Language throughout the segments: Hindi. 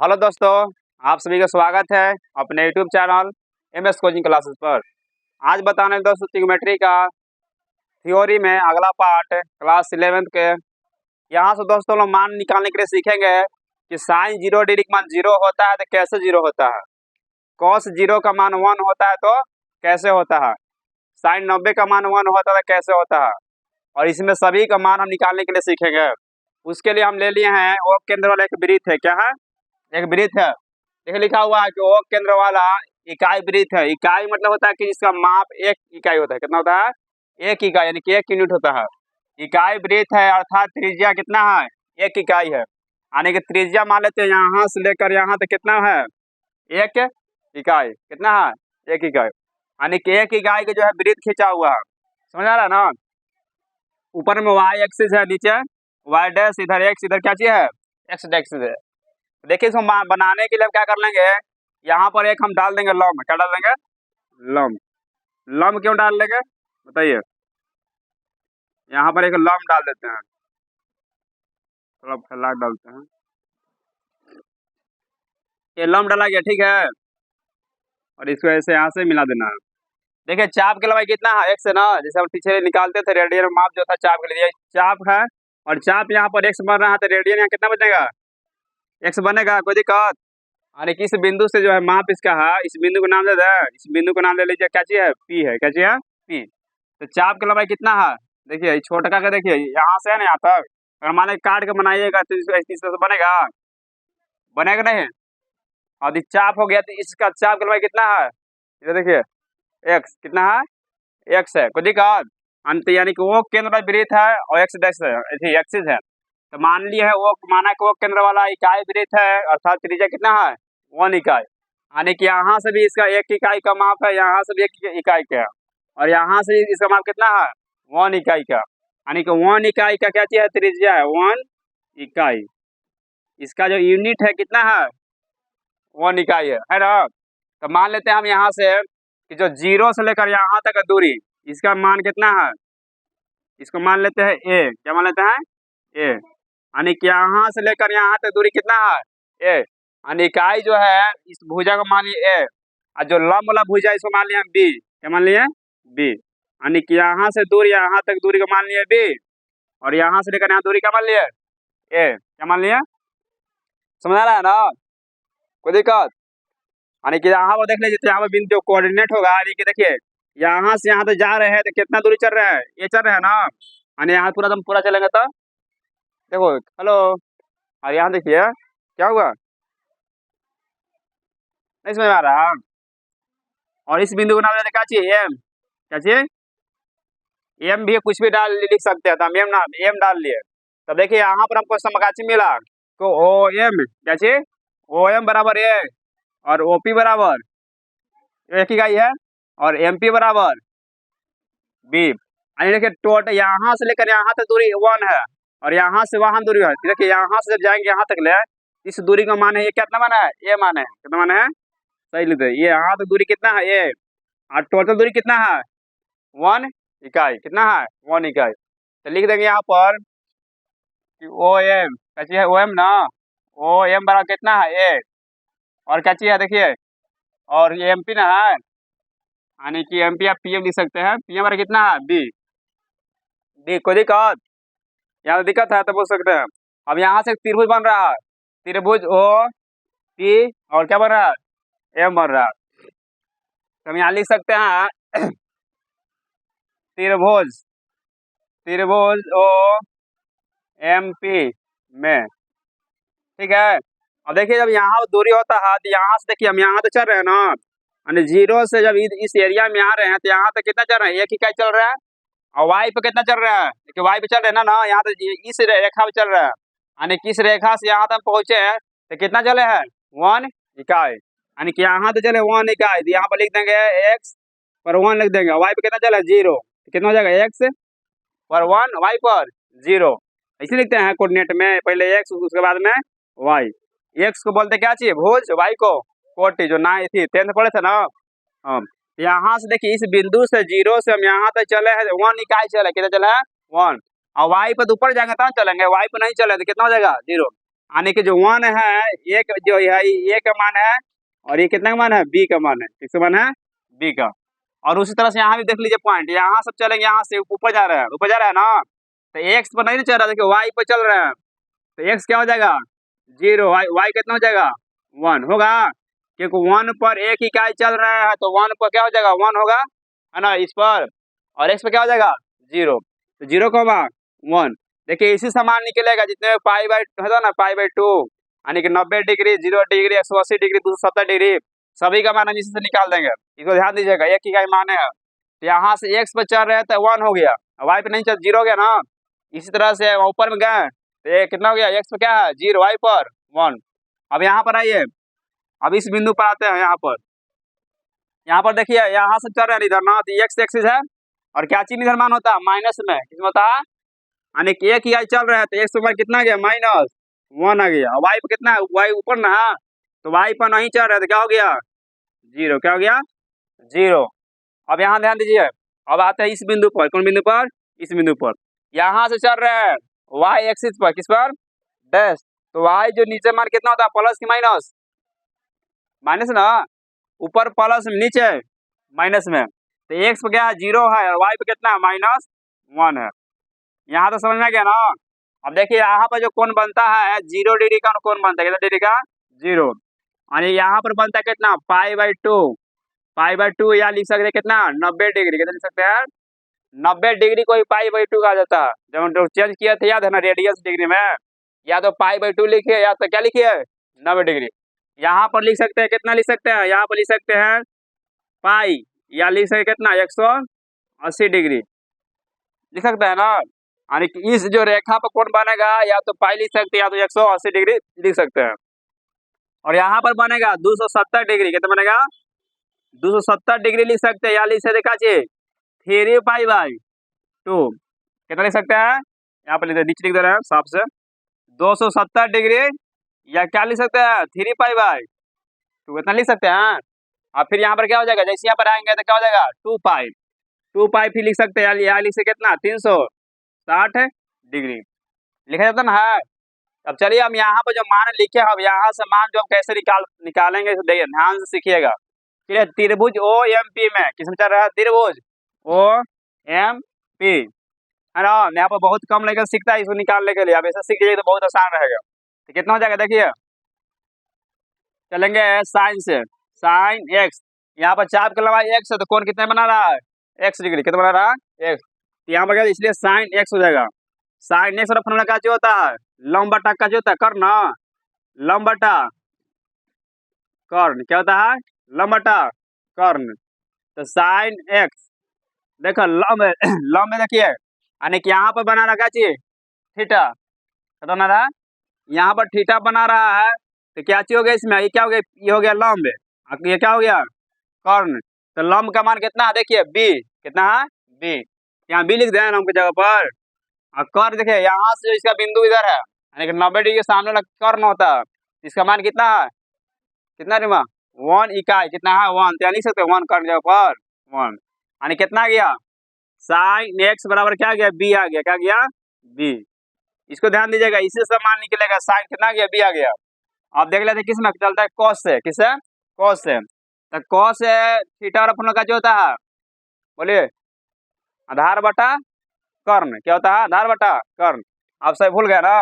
हेलो दोस्तों, आप सभी का स्वागत है अपने YouTube channel MS coaching classes पर। आज बताने दोस्तों ट्रिग्नोमेट्री का थ्योरी में अगला पार्ट क्लास 11th के। यहाँ से दोस्तों लोग मान निकालने के लिए सीखेंगे कि साइन 0 डिग्री का मान 0 होता है तो कैसे 0 होता है, कॉस 0 का मान 1 होता है तो कैसे होता है, साइन 90 का मान 1 होता है तो कैसे होता है, और इसमें सभी का मान हम निकालने के लिए सीखेंगे। उसके लिए हम ले लिए हैं वो केंद्र वाला एक वृत्त है। क्या है? एक वृत्त है। देखिए लिखा हुआ है कि ओ केंद्र वाला इकाई वृत्त है। इकाई मतलब होता है कि जिसका माप 1 इकाई होता है। कितना होता है? 1 इकाई, यानी कि 1 यूनिट होता है। इकाई वृत्त है अर्थात त्रिज्या कितना है? 1 इकाई है। यानी कि त्रिज्या मान लेते हैं यहाँ से लेकर यहाँ तक कितना है? 1 इकाई। कितना है? 1 इकाई। यानी कि 1 इकाई के जो है वृत्त खींचा हुआ है। समझ आ रहा है ना? ऊपर में वाई एक्सिस है, नीचे वाई डैश, इधर एक्स, इधर क्या चीज है? एक्स एक्सिस है। देखिए इसको बनाने के लिए हम क्या कर लेंगे, यहाँ पर एक हम डाल देंगे लंब। क्या डाल देंगे? लंब। लंब क्यों डाल लेंगे बताइए? यहाँ पर एक लंब डाल देते हैं, थोड़ा फैला डालते हैं। ये लंब डाला गया, ठीक है। और इसको ऐसे यहाँ से मिला देना है। देखिए चाप की लंबाई कितना है? x है ना, जैसे हम पीछे निकालते थे रेडियन माप जो था चाप के लिए, चाप है और चाप यहाँ पर x बन रहा है तो रेडियन यहाँ कितना बनेगा? x बनेगा। कोई दिक्कत? अरे किस बिंदु से जो है माप इसका है, इस बिंदु को नाम दे दे। इस बिंदु को नाम ले लीजिए, क्या चीज है? P है। क्या चीज है? P। तो चाप की लंबाई कितना है? देखिए छोटा का देखिए यहाँ से है ना यहाँ तक, अगर माने काट के बनाइएगा तो इस तरह से बनेगा, बनेगा नहीं। और चाप हो गया तो इसका चाप की लंबाई कितना है? ये देखिए x कितना है? x है। कोई दिक्कत? अंत यानी कि वो केंद्र वाला वृत्त है और x डैश है, एक्सिस है। तो मान लिया है वो, माना कि वो केंद्र वाला इकाई वृत्त है अर्थात त्रिज्या कितना है? 1 इकाई। यानी कि यहाँ से भी इसका 1 इकाई का माप है, यहाँ से भी 1 इकाई का है, और यहाँ से इसका माप कितना है? 1 इकाई का। यानी कि 1 इकाई का क्या चीज है? त्रिज्या है 1 इकाई। इसका जो यूनिट है कितना है? 1 इकाई है ना। तो मान लेते हैं हम यहाँ से कि जो 0 से लेकर यहाँ तक दूरी, इसका मान कितना है? इसको मान लेते हैं a। क्या मान लेते हैं? a। यानी कि यहाँ से लेकर यहाँ तक दूरी कितना है? a। यानी इकाई जो है इस भुजा को मान लिए a, और जो लंब वाला भुजा इसको मान लिया b। क्या मान लिए? b। यानी कि यहाँ से दूरी यहाँ तक दूरी को मान लिए b, और यहाँ से लेकर यहाँ दूरी क्या मान लिए? a। क्या मान लिए? समझ आ रहा है ना? कोई दिक्कत? यानी कि यहाँ पर देख लीजिए, यहाँ पर बिंदु कोऑर्डिनेट होगा, यानी कि देखिए यहाँ से यहाँ तक जा रहे हैं तो कितना दूरी चल रहा है? ये चल रहा है ना। यानी यहाँ पूरा पूरा चलेंगे तो देखो, हेलो, और यहाँ देखिए क्या हुआ, नहीं समझ में आ रहा। और इस बिंदु को नाम देते क्या चाहिए? एम। क्या चाहिए? एम भी कुछ भी डाल लिख सकते हैं, तो हम एम डाल लिए। तब देखिए यहाँ पर हमको समकक्षी मिला, तो ओ एम क्या चाहिए? ओ एम बराबर ए, और ओपी बराबर 1 इकाई है, और एमपी बराबर बी। यानी देखिए टोटल यहाँ से लेकर यहाँ तक दूरी 1 है, और यहाँ से वहाँ दूरी है। देखिए यहाँ से जब जाएंगे यहाँ तक ले, इस दूरी का मान है ये, कितना मान है? ए मान है। कितना मान है? सही लेते ये यहाँ तक दूरी कितना है? ए। और टोटल दूरी कितना है? 1 इकाई। कितना है? 1 इकाई। तो लिख देंगे यहाँ पर कि ओ एम क्या चीज है? ओ एम ना, ओ एम बराबर कितना है? ए। और क्या चीज है देखिए, और ये एम पी ना है, यानी कि एम पी आप पी एम लिख सकते हैं। पी एम बराबर कितना है? बी। डी। कोई दिक्कत? यहाँ तो दिक्कत है तो पूछ सकते हैं। अब यहाँ से एक त्रिभुज बन रहा है, त्रिभुज ओ पी, और क्या बन रहा है? एम बन रहा है। तो हम यहाँ लिख सकते हैं त्रिभुज, त्रिभुज ओ एम पी में, ठीक है। अब देखिए जब यहाँ दूरी होता है तो यहाँ से देखिए हम यहाँ तो चल रहे हैं ना, यानी 0 से जब इस एरिया में आ रहे हैं तो यहाँ तक कितना चल रहा है? 1 इकाई चल रहा है। और वाई पे कितना चल रहा है? देखिए वाई पे चल रहे हैं ना, यहाँ तो इस रेखा पे चल रहा है, यानी कि इस रेखा से यहाँ तक पहुंचे हैं तो कितना चले हैं? 1 इकाई। यानी कि यहाँ तो चले 1 इकाई, तो यहाँ पर लिख देंगे x पर 1 लिख देंगे, वाई पे कितना चला? 0। तो कितना हो जाएगा? x पर 1, वाई पर 0। इसे लिखते हैं कोऑर्डिनेट में, पहले x उसके बाद में y। x को बोलते क्या चाहिए? भुज, y को कोटि, जो ना थी 10th पढ़े थे ना हम। यहाँ से देखिए इस बिंदु से 0 से हम यहाँ तक चले हैं 1 इकाई चले, कितना चला है? 1। और y पर ऊपर जाएंगे तब चलेंगे, y पर नहीं चले तो कितना हो जाएगा? 0। यानी कि जो 1 है, एक जो है ए का मान है, और ये कितना का मान है, बी का मान है, किसका मान है, बी का। और उसी तरह से यहाँ भी देख लीजिए पॉइंट, यहाँ सब चलेंगे, यहाँ से ऊपर जा रहे हैं, ऊपर जा रहा है ना, तो एक्स पर नहीं चल रहा, देखिए वाई पर चल रहे हैं, तो एक्स क्या हो जाएगा, 0, वाई कितना हो जाएगा, 1 होगा, क्योंकि 1 पर एक इकाई चल रहा है, तो 1 पर क्या हो जाएगा, 1 होगा, है ना, इस पर, और एक्स पर क्या हो जाएगा, 0, तो 0 का होगा 1। देखिए इसी समान निकलेगा जितने पाई बाई होता ना, पाई बाई 2, यानी कि 90 डिग्री, 0 डिग्री, 180 डिग्री, 270 डिग्री, सभी का मान हम इसी से निकाल देंगे। इसको ध्यान दीजिएगा, एक इकाई मान है, तो यहाँ से एक्स पर चल रहे हैं तो 1 हो गया, वाई पे नहीं चल, 0 हो गया ना। इसी तरह से ऊपर में गए तो ये कितना हो गया, एक्स पर क्या है, 0, वाई पर 1। अब यहाँ पर आइए, अब इस बिंदु पर आते हैं, यहाँ पर देखिए, यहाँ से चल रहे हैं इधर ना, तो एक्स एक्सिस है, और क्या चिन्ह इधर मान होता है, माइनस में, किसमें होता है, यानी कि एक ही आई चल रहा है, तो एक्स पर कितना आ गया, -1 आ गया, वाई पर कितना है, वाई ऊपर ना, तो वाई पर नहीं चल रहा है, तो क्या हो गया, 0, क्या हो गया, 0। अब यहाँ ध्यान दीजिए, अब आते हैं इस बिंदु पर, कौन बिंदु पर, इस बिंदु पर, यहाँ से चल रहे हैं वाई एक्सिस पर, किस पर, डैश, तो वाई जो नीचे मान कितना होता है, प्लस की माइनस, माइनस ना, ऊपर प्लस, नीचे माइनस में, तो एक्स पर क्या है, 0 है, और वाई पे कितना है, -1 है। यहाँ तो समझ में आ गया ना। अब देखिए यहाँ पर जो कोण बनता है, 0 डिग्री का कोण बनता है, कितना डिग्री का, 0, यानी यहाँ पर बनता है कितना, पाई/2, पाई/2, या लिख सकते हैं कितना, 90 डिग्री, कितना लिख सकते हैं, 90 डिग्री को ही पाई/2 कहा जाता है। जब हम चेंज किया था, याद है ना, रेडियस डिग्री में, या तो पाई/2 लिखिए, या तो क्या लिखिए, 90 डिग्री। यहाँ पर लिख सकते हैं कितना, लिख सकते हैं, यहाँ पर लिख सकते हैं पाई, या लिख सकते कितना, 180 डिग्री लिख सकते हैं ना, यानी कि इस जो रेखा पर कोण बनेगा, या तो पाई लिख सकते हैं, या तो 180 डिग्री लिख सकते हैं, और यहाँ पर बनेगा 270 डिग्री, कितना बनेगा, 270 डिग्री लिख सकते हैं, या लिख सकते क्या चीज, 3π/2, कितना लिख सकते हैं, यहाँ पर नीचे लिख दे रहे हैं साफ से, 270 डिग्री, या क्या लिख सकते हैं, 3π/2, इतना लिख सकते हैं। और फिर यहाँ पर क्या हो जाएगा, जैसे यहाँ पर आएंगे तो क्या हो जाएगा, 2π फिर लिख सकते हैं, यहाँ लिख सकते कितना, 360 डिग्री लिखा जाता ना है। अब चलिए हम यहाँ पर जो मान लिखे, हम यहाँ से मान जो हम कैसे निकालेंगे, देखिए ध्यान से सीखिएगा। चलिए त्रिभुज ओ एम पी में किसमें चल रहा है, त्रिभुज ओ एम पी, है ना, यहाँ पर बहुत कम लेकर सीखता है इसको निकालने के लिए, अब ऐसा सीख जाइए तो बहुत आसान रहेगा। तो कितना हो जाएगा, देखिए चलेंगे साइन से, साइन एक्स, यहाँ पर चाप की लंबाई एक्स है, तो कोण कितने बना रहा है, एक्स डिग्री, कितना बना रहा है, एक्स, यहाँ पर क्या, इसलिए साइन एक्स हो जाएगा। साइन एक्स वाला फॉर्मूला क्या होता है, लंब बटा का जो होता है कर्ण, लंब बटा कर्ण, क्या होता है, लंब बटा कर्ण, तो साइन एक्स, देखो लंब लंब में देखिए, यानी कि यहाँ पर बना रखा चाहिए थीटा, क्या बना रहा है, यहाँ पर थीटा बना रहा है, तो क्या चीज हो गया इसमें, ये क्या हो गया, ये हो गया लंब, ये क्या हो गया, कर्ण, तो लंब का मान कितना है, देखिए बी, कितना है, बी, यहाँ बी लिख दें लंब की जगह पर। और कर्ण देखिए यहाँ से इसका बिंदु इधर है, यानी कि 90 डिग्री के सामने वाला कर्ण होता है, इसका मान कितना है, कितना रिमा, 1 इकाई, कितना है 1, तो लिख सकते हैं 1 कर्ण जगह पर 1, यानी कितना गया, साइन एक्स बराबर क्या गया, बी आ गया, क्या गया, बी। इसको ध्यान दीजिएगा, इसी से मान निकलेगा, साइन कितना गया, बी आ गया। आप देख लेते हैं किस में चलता है, कॉस से, किससे, कॉस से, तो कॉस से थीटा और अपना का जो होता है, बोलिए आधार बटा कर्ण, क्या होता है, आधार बटा कर्ण, आप सब भूल गए ना।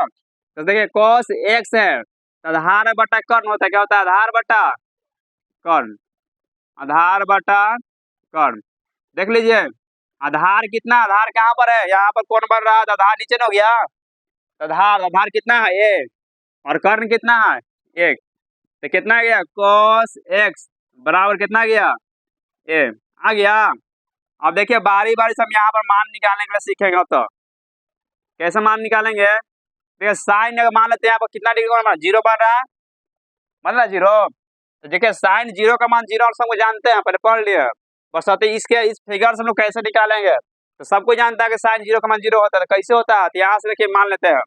तो देखिए cos x है, तो आधार बटा कर्ण होता है, क्या होता है, आधार बटा कर्ण, आधार बटा कर्ण, देख लीजिए आधार कितना, आधार कहाँ पर है, यहाँ पर कौन बन रहा है, तो आधार नीचे न हो गया, तो आधार आधार कितना है, ए, और कर्ण कितना है, 1, तो कितना गया, cos x बराबर कितना गया, ए, आ गया। अब देखिए बारी बारी से हम यहाँ पर मान निकालने के लिए सीखेंगे, तो कैसे मान निकालेंगे, देखिए साइन अगर मान लेते हैं यहाँ पर कितना डिग्री बन रहा है, 0 बन रहा है, बन रहा है 0, तो देखिए साइन 0 का मान 0 और सबको जानते हैं, पहले पढ़ लिए, बस इसके इस फिगर से हम लोग कैसे निकालेंगे, तो सबको जानता है कि साइन 0 का मान 0 होता है, तो कैसे होता है, तो यहाँ से देखिए मान लेते हैं,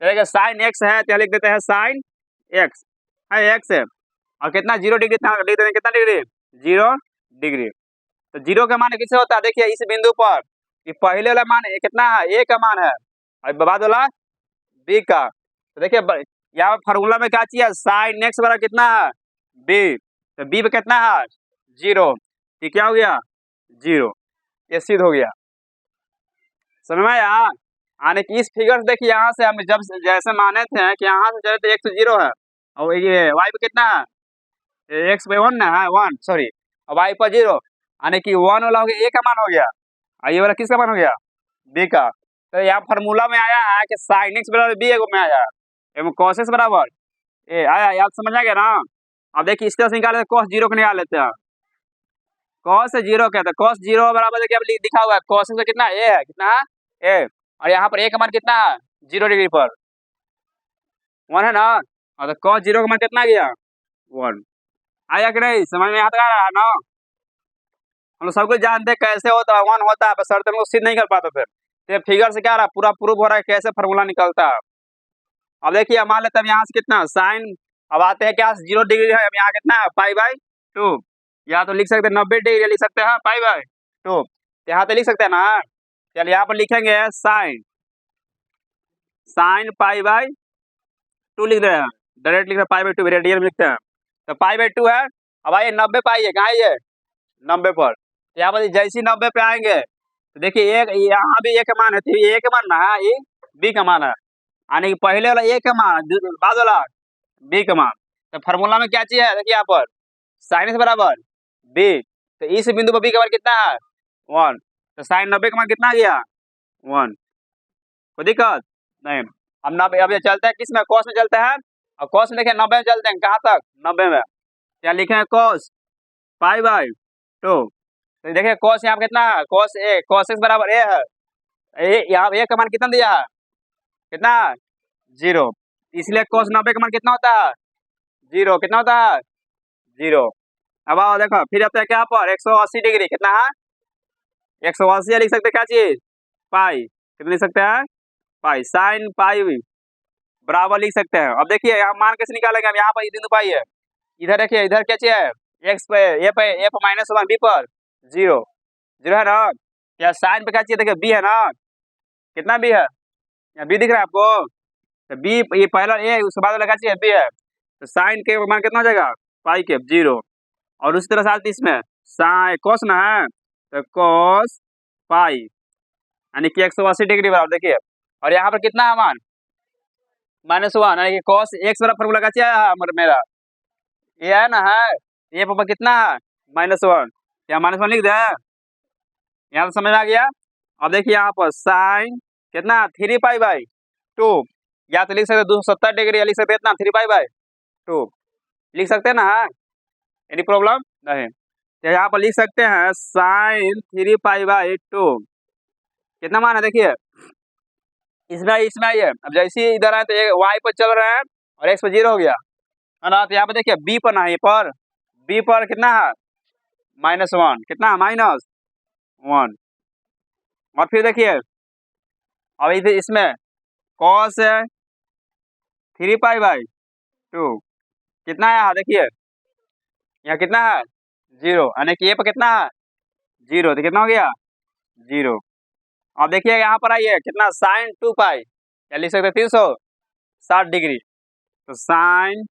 तो देखिए साइन एक्स है, तो लिख देते हैं साइन एक्स है, एक्स है, और कितना 0 डिग्री लिख देते हैं, कितना डिग्री, 0 डिग्री, तो 0 का मान किससे होता है, देखिए इस बिंदु पर, कि पहले वाला मान कितना है, ए का मान है, और बाद वाला बी का, तो देखिए यहाँ फार्मूला में क्या चाहिए, साइन एक्स बराबर कितना है बी, तो बी पे कितना है 0, ये क्या हो गया 0, ये सिद्ध हो गया। समझ में आया। आने की इस फिगर से देखिए, यहाँ से हम जब जैसे माने थे कि यहाँ से चले तो x 0 है और ये y पे कितना है x पे 1 है 1 सॉरी, और y पर 0, यानी कि 1 वाला हो गया a का मान हो गया और ये वाला किसका मान हो गया b का। तो यहाँ फार्मूला में आया है कि साइन x बराबर b में आया एवं cos x बराबर ए आया, याद समझ आ गया ना। अब देखिए इस तरह से निकाले cos 0 को निकाल लेते हैं, cos 0 कहते हैं, cos 0 बराबर देखिए अब दिखा हुआ है cos x कितना a है, कितना है a, और यहाँ पर a का मान कितना है 0 डिग्री पर 1 है ना, और तो cos 0 का मान कितना गया 1। आया कि नहीं, समझ में आता रहा है ना। हम लोग सब कुछ जानते हैं कैसे होता है 1 होता है, बस शर्त हम लोग सिद्ध नहीं कर पाते फिर। तो फिगर से क्या रहा पूरा प्रूफ हो रहा है कैसे फार्मूला निकलता है। अब देखिए मान लेते हैं यहाँ से कितना साइन, अब आते हैं क्या 0 डिग्री है, अब यहाँ कितना है π/2, या तो लिख सकते हैं 90 डिग्री लिख सकते हैं π/2, यहाँ तो लिख सकते हैं ना। चलिए यहाँ पर लिखेंगे साइन π/2 लिख रहे हैं, डायरेक्ट लिख रहे हैं π/2 रेडियन में लिखते हैं, तो π/2 है। अब आइए 90 पे आइए, कहाँ आइए 90 पर, यहाँ पर जैसे 90 पे आएंगे तो देखिए एक यहाँ भी a का मान है, तो a का मान ना है, ये b का मान है, यानी कि पहले वाला a का मान बाद वाला b का मान। तो फार्मूला में क्या चीज है देखिए यहाँ पर साइन x बराबर b, तो इस बिंदु पर b का मान कितना है 1, तो साइन 90 का मान कितना गया 1, कोई दिक्कत नहीं। हम 90 अब ये चलते हैं किस में cos में चलते हैं, और cos में देखिए 90 में चलते हैं, कहाँ तक 90 में, क्या लिखे हैं cos π/2, तो देखिए cos यहाँ पर कितना है cos x बराबर a है, यहाँ a का मान कितना दिया है कितना 0, इसलिए cos 90 का मान कितना होता है 0, कितना होता है 0। अब आओ देखो फिर आता है क्या पर 180 डिग्री, कितना है 180 लिख सकते हैं क्या चीज पाई, कितना लिख सकते हैं पाई, साइन पाई बराबर लिख सकते हैं। अब देखिए यहाँ मान कैसे निकालेंगे, हम यहाँ पर बिंदु पाई है, इधर देखिए इधर क्या चाहिए x पे a पर -1 b पर 0 0 है ना, या साइन पे क्या चाहिए देखिए b है ना, कितना b है यहाँ b दिख रहा है आपको, तो b ये पहला a उसके बाद वाला क्या चाहिए b है, तो साइन के मान कितना हो जाएगा पाई के 0, और उसी तरह से इसमें साइन कोस ना है तो कोस पाई यानी कि 180 डिग्री बराबर देखिए, और यहाँ पर कितना है मान -1, यानी कि cos x वाला फॉर्मूला का क्या है मेरा ये है ना है, ये पर कितना है -1, यहाँ -1 लिख दे, यहाँ तो समझ में आ गया। अब देखिए यहाँ पर साइन कितना 3π/2, या तो लिख सकते 270 डिग्री, या लिख सकते इतना 3π/2 लिख सकते हैं ना, एनी प्रॉब्लम नहीं। तो यहाँ पर लिख सकते हैं साइन 3π/2 कितना मान है देखिए, इसमें आइए, अब जैसे इधर आए तो y पर चल रहे हैं और x पर 0 हो गया है ना, तो यहाँ पर देखिए b पर ना, पर b पर कितना है -1, कितना है -1, और फिर देखिए अब इधर इसमें cos 3π/2 कितना है देखिए यहाँ कितना है 0, यानी कि ये पर कितना है 0, तो कितना हो गया 0। अब देखिए यहाँ पर आइए कितना साइन 2π, या लिख सकते 360 डिग्री, तो साइन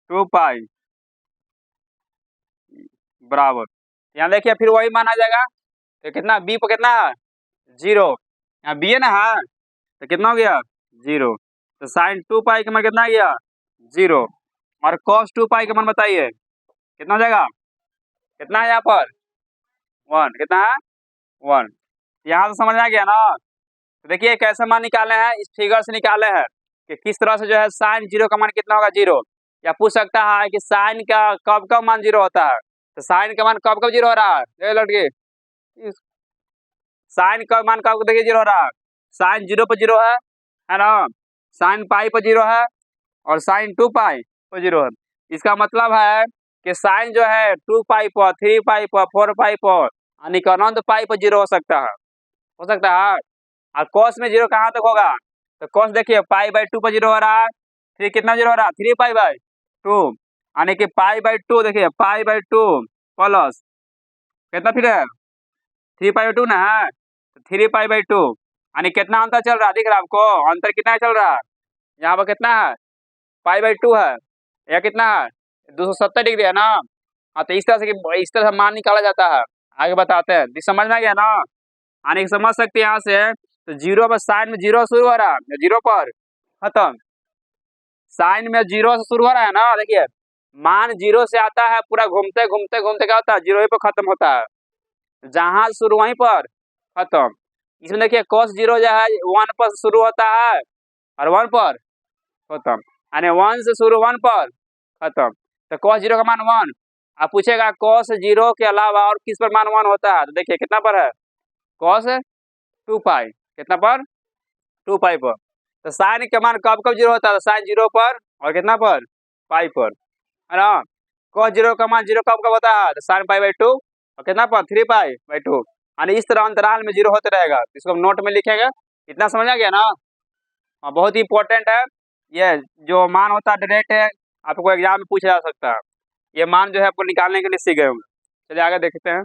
2π बराबर, यहाँ देखिए फिर वही मान आ जाएगा, तो कितना b पर कितना है 0, यहाँ b है ना है, तो कितना हो गया 0, तो साइन 2π का मान कितना आ गया 0, और cos 2π का मान बताइए कितना हो जाएगा, कितना है यहाँ पर 1, कितना है 1, यहाँ से समझ आ गया ना। तो देखिए कैसे मान निकाले हैं, इस फिगर से निकाले हैं कि किस तरह से जो है साइन 0 का मान कितना होगा 0, या पूछ सकता है कि साइन का कब कब मान 0 होता है, तो साइन का मान कब कब 0 हो रहा है लड़के, साइन का मान कब देखिए 0 हो रहा है, साइन 0 पर 0 है ना, साइन पाई पर 0 है, और साइन 2π पर 0 है। इसका मतलब है कि साइन जो है 2π पर 3π पर 4π पर यानी कि अनंत पाई पर 0 हो सकता है, और cos में 0 कहाँ तक होगा, तो cos देखिए π/2 पर 0 हो रहा है, फिर कितना 0 हो रहा है 3π/2, यानी कि π/2 देखिए π/2 प्लस कितना फिर है 3π/2 ना है, तो 3π/2 यानी कितना अंतर चल रहा है दिख रहा है आपको, अंतर कितना चल रहा है यहाँ पर कितना है, पाई/2 है, यह कितना है, 270 डिग्री है ना। हाँ, तो इस तरह से मान निकाला जाता है। आगे बताते हैं, समझ में आ गया ना। आने की समझ सकते हैं यहाँ से। तो जीरो पर साइन में जीरो शुरू हो रहा है, जीरो पर खत्म, साइन में जीरो से शुरू हो रहा है ना। देखिए मान जीरो से आता है, पूरा घूमते घूमते घूमते क्या होता है, जीरो ही पर खत्म होता है, जहां शुरू वहीं पर खत्म। इसमें देखिए cos जीरो जो है 1 पर शुरू होता है और 1 पर खत्म, यानी 1 से शुरू 1 पर खत्म। तो cos जीरो का मान 1। आप पूछेगा cos जीरो के अलावा और किस पर मान 1 होता है, तो देखिए कितना पर है, cos 2 पाई, कितना पर, 2 पाई पर। तो साइन का मान कब कब जीरो होता है, साइन जीरो पर और कितना पर, पाई पर, है ना। cos जीरो का मान जीरो कब कब होता है, तो साइन पाई/2 और कितना पर, 3 पाई/2। यानी इस तरह अंतराल में जीरो होते रहेगा। इसको हम नोट में लिखेंगे। इतना समझ आ गया ना। हाँ, बहुत ही इंपॉर्टेंट है ये जो मान होता है, डायरेक्ट है, आपको एग्जाम में पूछा जा सकता है। ये मान जो है आपको निकालने के लिए सीख गए होंगे। चलिए आगे देखते हैं।